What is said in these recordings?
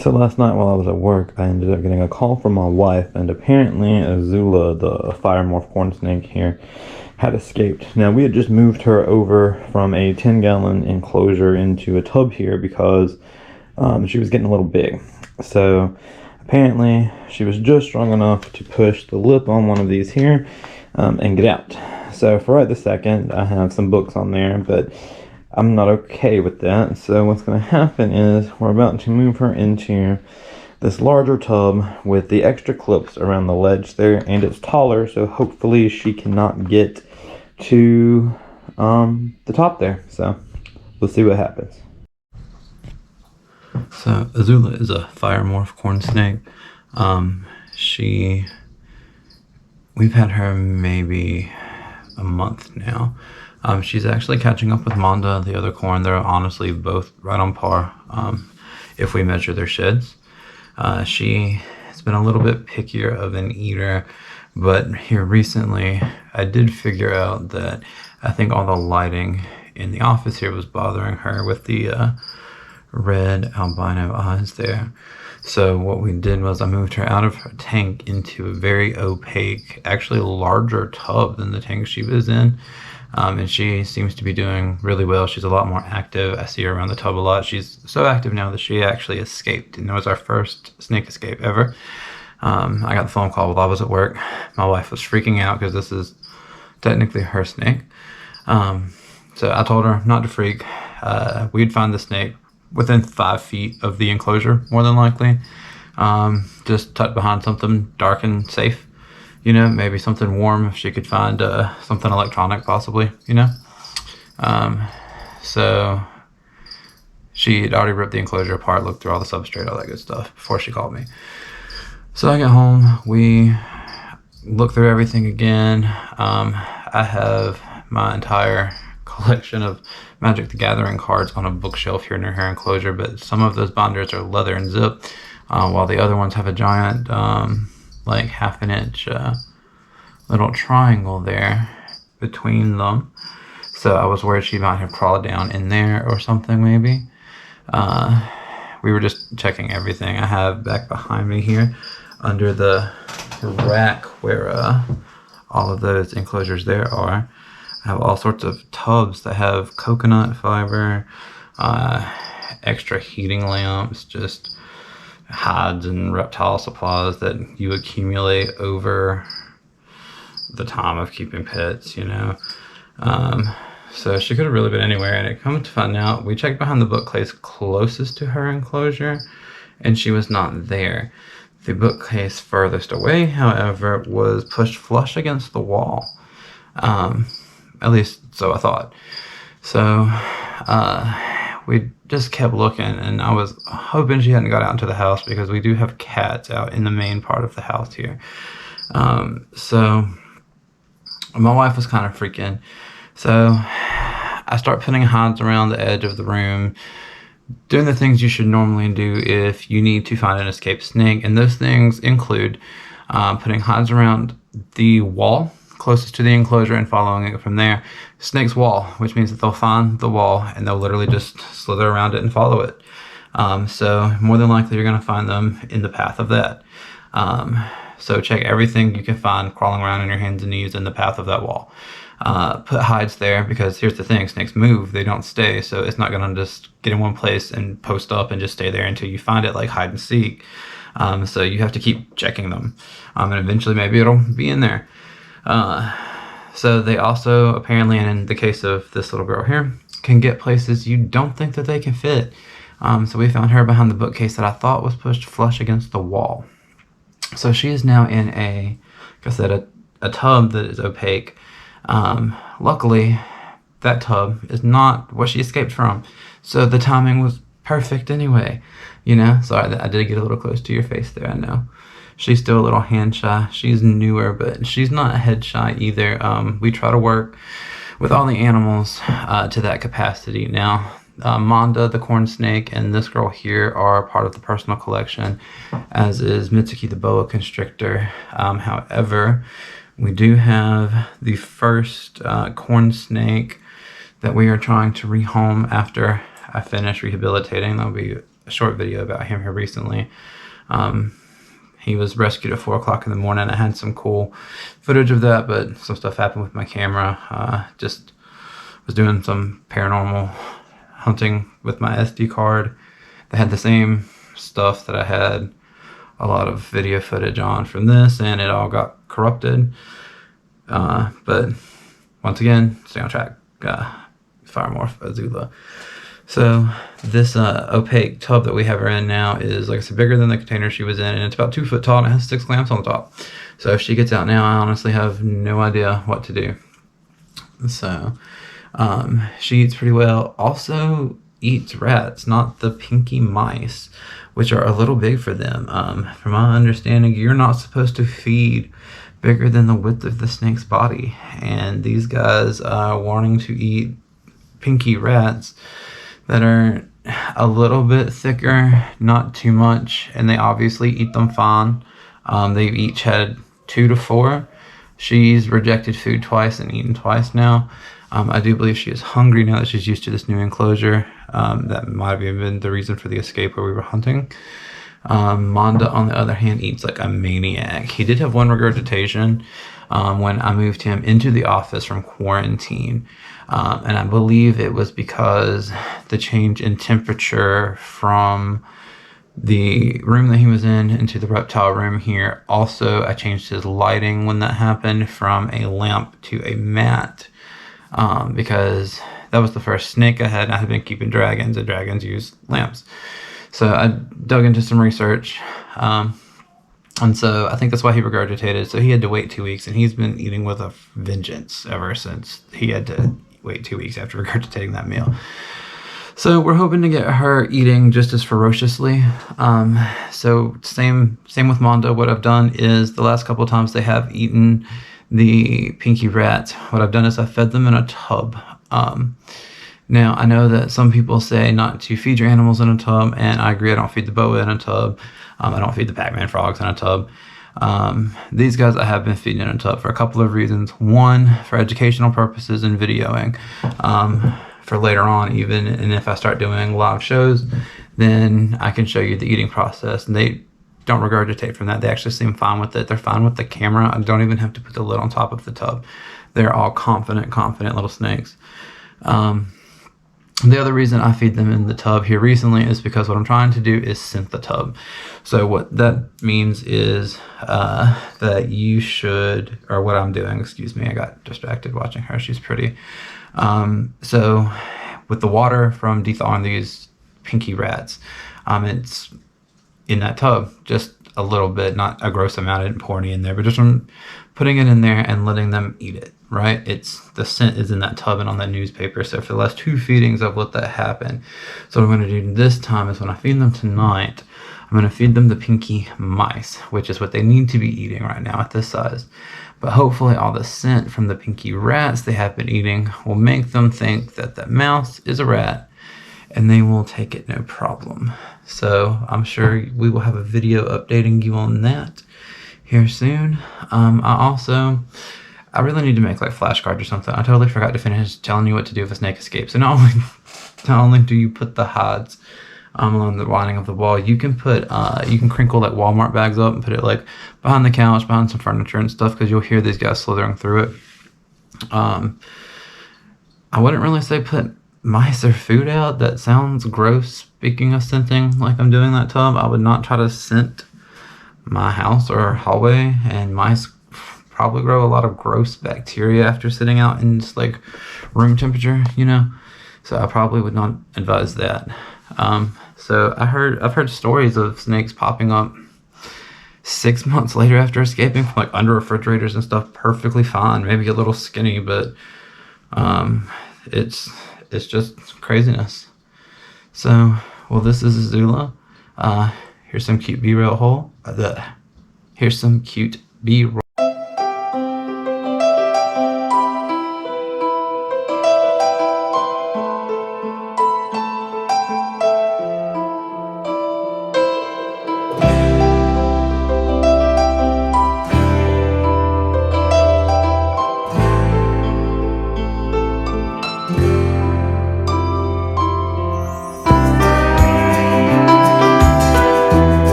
So last night while I was at work, I ended up getting a call from my wife, and apparently Azula, the fire morph corn snake here, had escaped. Now, we had just moved her over from a 10-gallon enclosure into a tub here because she was getting a little big. So apparently she was just strong enough to push the lip on one of these here and get out. So for right this second, I have some books on there, but I'm not okay with that. So what's going to happen is we're about to move her into this larger tub with the extra clips around the ledge there, and it's taller, so hopefully she cannot get to the top there. So we'll see what happens. So Azula is a fire morph corn snake. We've had her maybe a month now. She's actually catching up with Manda, the other corn. They're honestly both right on par if we measure their sheds. She has been a little bit pickier of an eater, but here recently I did figure out that I think all the lighting in the office here was bothering her with the red albino eyes there. So what we did was I moved her out of her tank into a very opaque, actually larger tub than the tank she was in. And she seems to be doing really well. She's a lot more active. I see her around the tub a lot. She's so active now that she actually escaped, and it was our first snake escape ever. I got the phone call while I was at work. My wife was freaking out because this is technically her snake. So I told her not to freak. We'd find the snake within 5 feet of the enclosure, more than likely. Just tucked behind something dark and safe. You know, maybe something warm if she could find something electronic, possibly, you know. So she had already ripped the enclosure apart, looked through all the substrate, all that good stuff before she called me. So I get home, we look through everything again. I have my entire collection of Magic the Gathering cards on a bookshelf here near her enclosure, but some of those binders are leather and zip, while the other ones have a giant like 1/2 inch little triangle there between them. So I was worried she might have crawled down in there or something, maybe. We were just checking everything. I have back behind me here under the rack where all of those enclosures there are. I have all sorts of tubs that have coconut fiber, extra heating lamps, just hides and reptile supplies that you accumulate over the time of keeping pets, you know. So she could have really been anywhere, and it comes to find out, we checked behind the bookcase closest to her enclosure, and she was not there. The bookcase furthest away, however, was pushed flush against the wall. At least so I thought. So we just kept looking, and I was hoping she hadn't got out into the house because we do have cats out in the main part of the house here. So my wife was kind of freaking. So I start putting hides around the edge of the room, doing the things you should normally do if you need to find an escaped snake. And those things include putting hides around the wall closest to the enclosure and following it from there. Snake's wall, which means that they'll find the wall and they'll literally just slither around it and follow it. So more than likely you're going to find them in the path of that. So check everything you can find crawling around on your hands and knees in the path of that wall. Put hides there, because here's the thing, snakes move, they don't stay, so it's not going to just get in one place and post up and just stay there until you find it, like hide and seek. So you have to keep checking them, and eventually maybe it'll be in there. So they also, apparently, and in the case of this little girl here, can get places you don't think that they can fit. So we found her behind the bookcase that I thought was pushed flush against the wall. So she is now in like I said, a tub that is opaque. Luckily, that tub is not what she escaped from, so the timing was perfect anyway. Sorry that I did get a little close to your face there. I know she's still a little hand shy. She's newer, but she's not head shy either. We try to work with all the animals to that capacity. Now, Manda, the corn snake, and this girl here are part of the personal collection, as is Mitsuki, the boa constrictor. However, we do have the first corn snake that we are trying to rehome after I finish rehabilitating. There'll be a short video about him here recently. He was rescued at 4 o'clock in the morning. I had some cool footage of that, but some stuff happened with my camera. Just was doing some paranormal hunting with my SD card. They had the same stuff that I had a lot of video footage on from this, and it all got corrupted. But once again, stay on track. Fire morph Azula. So this opaque tub that we have her in now is, like I said, bigger than the container she was in, and it's about 2 foot tall, and it has 6 clamps on the top. So if she gets out now, I honestly have no idea what to do. So she eats pretty well. Also eats rats, not the pinky mice, which are a little big for them. From my understanding, you're not supposed to feed bigger than the width of the snake's body, and these guys are wanting to eat pinky rats that are a little bit thicker, not too much, and they obviously eat them fine. They've each had 2 to 4. She's rejected food twice and eaten twice now. I do believe she is hungry now that she's used to this new enclosure. That might have even been the reason for the escape where we were hunting. Manda, on the other hand, eats like a maniac. He did have 1 regurgitation when I moved him into the office from quarantine. And I believe it was because the change in temperature from the room that he was in into the reptile room here. Also, I changed his lighting when that happened from a lamp to a mat, because that was the first snake I had. I had been keeping dragons, and dragons use lamps. So I dug into some research, and so I think that's why he regurgitated. So he had to wait 2 weeks, and he's been eating with a vengeance ever since he had to wait 2 weeks after regurgitating that meal. So we're hoping to get her eating just as ferociously. So same with Manda. What I've done is the last couple of times they have eaten the pinky rats, what I've done is I fed them in a tub. Now, I know that some people say not to feed your animals in a tub, and I agree. I don't feed the boa in a tub. I don't feed the Pac-Man frogs in a tub. These guys I have been feeding in a tub for a couple of reasons. One, for educational purposes and videoing, for later on even. And if I start doing live shows, then I can show you the eating process. And they don't regurgitate from that. They actually seem fine with it. They're fine with the camera. I don't even have to put the lid on top of the tub. They're all confident little snakes. The other reason I feed them in the tub here recently is because what I'm trying to do is scent the tub. So what that means is that you should, or what I'm doing, excuse me, I got distracted watching her. She's pretty. So with the water from thawing these pinky rats, it's in that tub, just a little bit, not a gross amount. I didn't pour any in there, but just from putting it in there and letting them eat it, right? It's the scent is in that tub and on that newspaper. So for the last 2 feedings, I've let that happen. So what I'm going to do this time is when I feed them tonight, I'm going to feed them the pinky mice, which is what they need to be eating right now at this size. But hopefully all the scent from the pinky rats they have been eating will make them think that that mouse is a rat, and they will take it no problem. So I'm sure we will have a video updating you on that here soon. I really need to make like flashcards or something. I totally forgot to finish telling you what to do if a snake escapes. So not only do you put the hides along the lining of the wall, you can put you can crinkle like Walmart bags up and put it like behind the couch, behind some furniture and stuff, because you'll hear these guys slithering through it. I wouldn't really say put mice or food out. That sounds gross. Speaking of scenting, like I'm doing that tub, I would not try to scent my house or hallway, and mice probably grow a lot of gross bacteria after sitting out in just like room temperature, you know. So I probably would not advise that. So I've heard stories of snakes popping up 6 months later after escaping from like under refrigerators and stuff, perfectly fine, maybe a little skinny, but it's just craziness. So, well, this is Azula. Here's some cute B-roll hole. Here's some cute B-roll.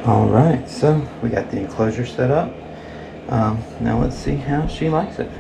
Alright, so we got the enclosure set up. Now let's see how she likes it.